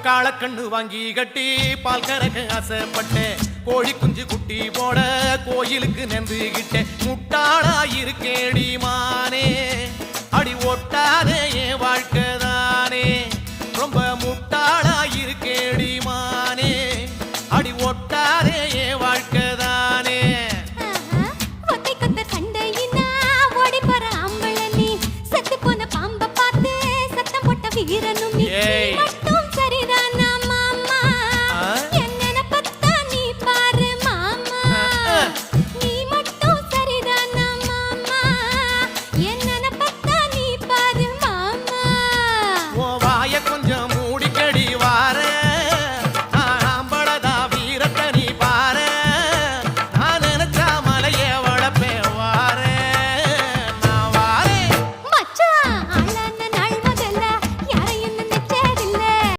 காளக்கண்ணு வாங்கி கட்டி பால் கறக்க ஆசைப்பட்டேன் கோழி குஞ்சு குட்டி போட கோயிலுக்கு நெந்துகிட்டேன் முட்டாளாயிருக்கேடி மானே அடி ஒட்டாதே என் வாழ்க்கைதானே ரொம்ப